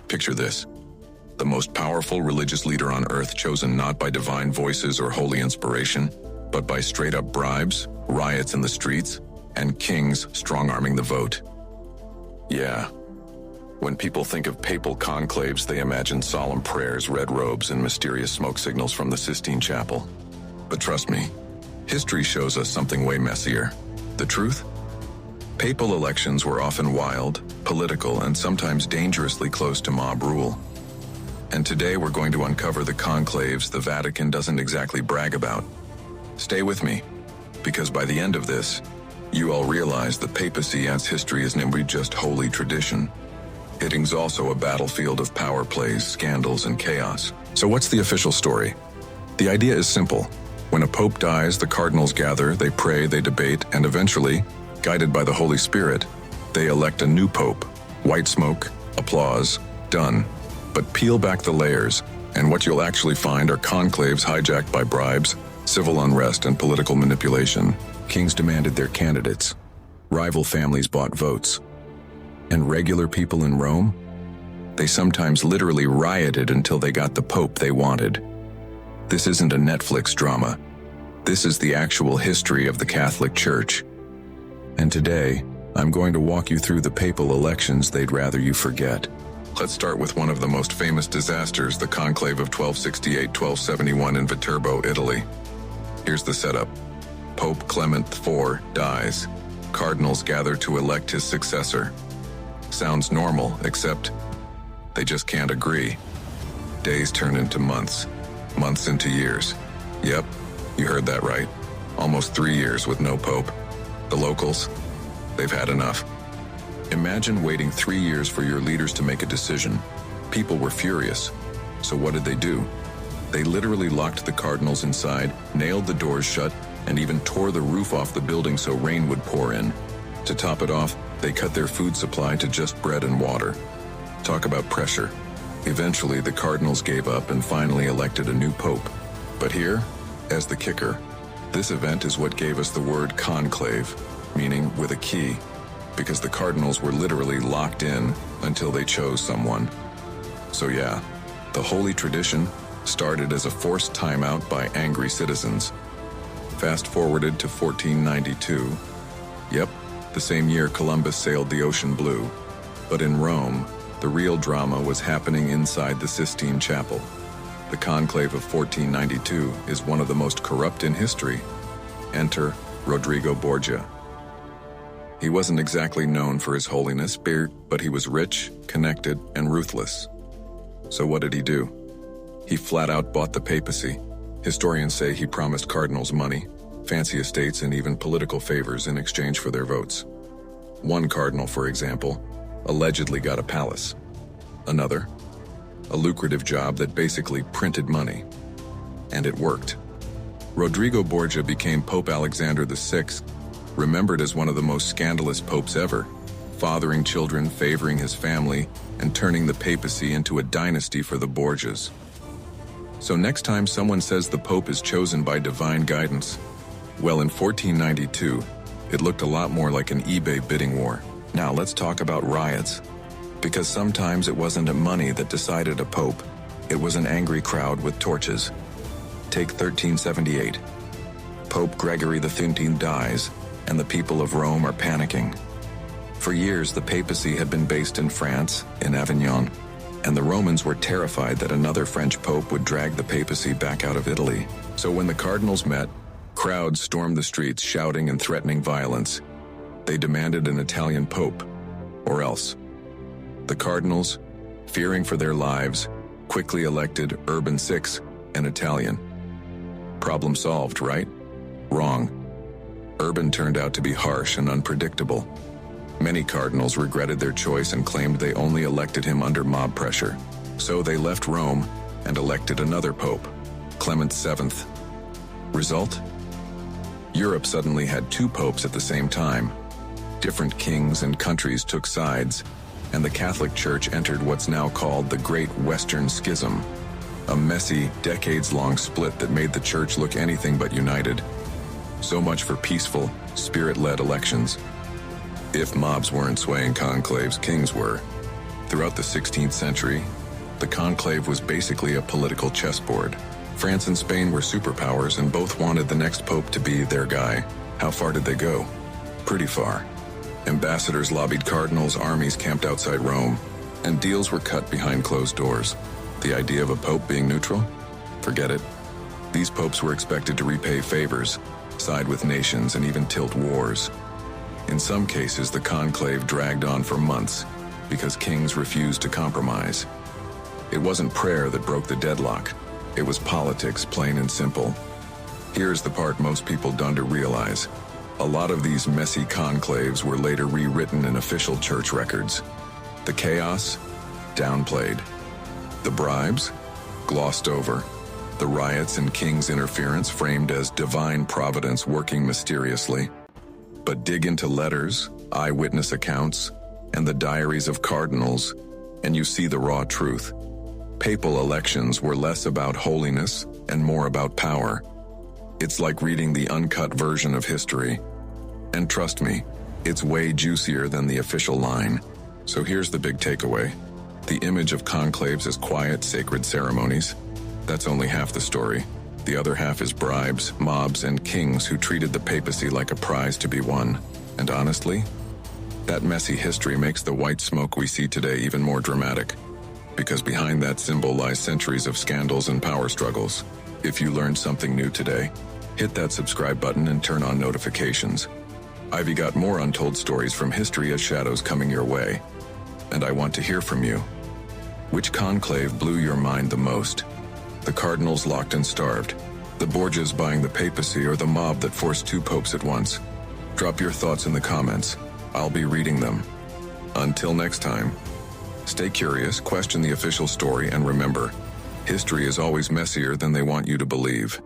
Picture this: the most powerful religious leader on earth chosen not by divine voices or holy inspiration, but by straight-up bribes, riots in the streets, and kings strong-arming the vote. Yeah. When people think of papal conclaves, they imagine solemn prayers, red robes, and mysterious smoke signals from the Sistine Chapel. But trust me, history shows us something way messier. The truth? Papal elections were often wild, political, and sometimes dangerously close to mob rule. And today we're going to uncover the conclaves the Vatican doesn't exactly brag about. Stay with me, because by the end of this, you all realize the papacy as history is never just holy tradition. It's also a battlefield of power plays, scandals, and chaos. So what's the official story? The idea is simple. When a pope dies, the cardinals gather, they pray, they debate, and eventually, guided by the Holy Spirit, they elect a new pope. White smoke, applause, done. But peel back the layers, and what you'll actually find are conclaves hijacked by bribes, civil unrest, and political manipulation. Kings demanded their candidates. Rival families bought votes. And regular people in Rome? They sometimes literally rioted until they got the pope they wanted. This isn't a Netflix drama. This is the actual history of the Catholic Church. And today, I'm going to walk you through the papal elections they'd rather you forget. Let's start with one of the most famous disasters, the Conclave of 1268-1271 in Viterbo, Italy. Here's the setup. Pope Clement IV dies. Cardinals gather to elect his successor. Sounds normal, except they just can't agree. Days turn into months, months into years. Yep, you heard that right. Almost 3 years with no pope. The locals, they've had enough. Imagine waiting 3 years for your leaders to make a decision. People were furious. So what did they do? They literally locked the cardinals inside, nailed the doors shut, and even tore the roof off the building so rain would pour in. To top it off, they cut their food supply to just bread and water. Talk about pressure. Eventually, the cardinals gave up and finally elected a new pope. But here, as the kicker, this event is what gave us the word conclave, meaning with a key, because the cardinals were literally locked in until they chose someone. So yeah, the holy tradition started as a forced timeout by angry citizens. Fast forwarded to 1492. Yep, the same year Columbus sailed the ocean blue. But in Rome, the real drama was happening inside the Sistine Chapel. The Conclave of 1492 is one of the most corrupt in history. Enter Rodrigo Borgia. He wasn't exactly known for his holiness, but he was rich, connected, and ruthless. So what did he do? He flat out bought the papacy. Historians say he promised cardinals money, fancy estates, and even political favors in exchange for their votes. One cardinal, for example, allegedly got a palace. Another, a lucrative job that basically printed money. And it worked. Rodrigo Borgia became Pope Alexander VI, remembered as one of the most scandalous popes ever, fathering children, favoring his family, and turning the papacy into a dynasty for the Borgias. So next time someone says the Pope is chosen by divine guidance, well, in 1492, it looked a lot more like an eBay bidding war. Now let's talk about riots. Because sometimes it wasn't money that decided a pope, it was an angry crowd with torches. Take 1378. Pope Gregory XIII dies, and the people of Rome are panicking. For years, the papacy had been based in France, in Avignon, and the Romans were terrified that another French pope would drag the papacy back out of Italy. So when the cardinals met, crowds stormed the streets shouting and threatening violence. They demanded an Italian pope, or else. The cardinals, fearing for their lives, quickly elected Urban VI, an Italian. Problem solved, right? Wrong. Urban turned out to be harsh and unpredictable. Many cardinals regretted their choice and claimed they only elected him under mob pressure. So they left Rome and elected another pope, Clement VII. Result? Europe suddenly had two popes at the same time. Different kings and countries took sides, and the Catholic Church entered what's now called the Great Western Schism, a messy, decades-long split that made the Church look anything but united. So much for peaceful, spirit-led elections. If mobs weren't swaying conclaves, kings were. Throughout the 16th century, the conclave was basically a political chessboard. France and Spain were superpowers and both wanted the next pope to be their guy. How far did they go? Pretty far. Ambassadors lobbied cardinals, armies camped outside Rome, and deals were cut behind closed doors. The idea of a pope being neutral? Forget it. These popes were expected to repay favors, side with nations, and even tilt wars. In some cases, the conclave dragged on for months because kings refused to compromise. It wasn't prayer that broke the deadlock. It was politics, plain and simple. Here's the part most people don't realize. A lot of these messy conclaves were later rewritten in official church records. The chaos? Downplayed. The bribes? Glossed over. The riots and king's interference framed as divine providence working mysteriously. But dig into letters, eyewitness accounts, and the diaries of cardinals, and you see the raw truth. Papal elections were less about holiness and more about power. It's like reading the uncut version of history. And trust me, it's way juicier than the official line. So here's the big takeaway. The image of conclaves as quiet, sacred ceremonies. That's only half the story. The other half is bribes, mobs, and kings who treated the papacy like a prize to be won. And honestly, that messy history makes the white smoke we see today even more dramatic. Because behind that symbol lies centuries of scandals and power struggles. If you learned something new today, hit that subscribe button and turn on notifications. I've got more untold stories from history as shadows coming your way. And I want to hear from you. Which conclave blew your mind the most? The cardinals locked and starved, the Borgias buying the papacy, or the mob that forced two popes at once? Drop your thoughts in the comments. I'll be reading them. Until next time, stay curious, question the official story, and remember, history is always messier than they want you to believe.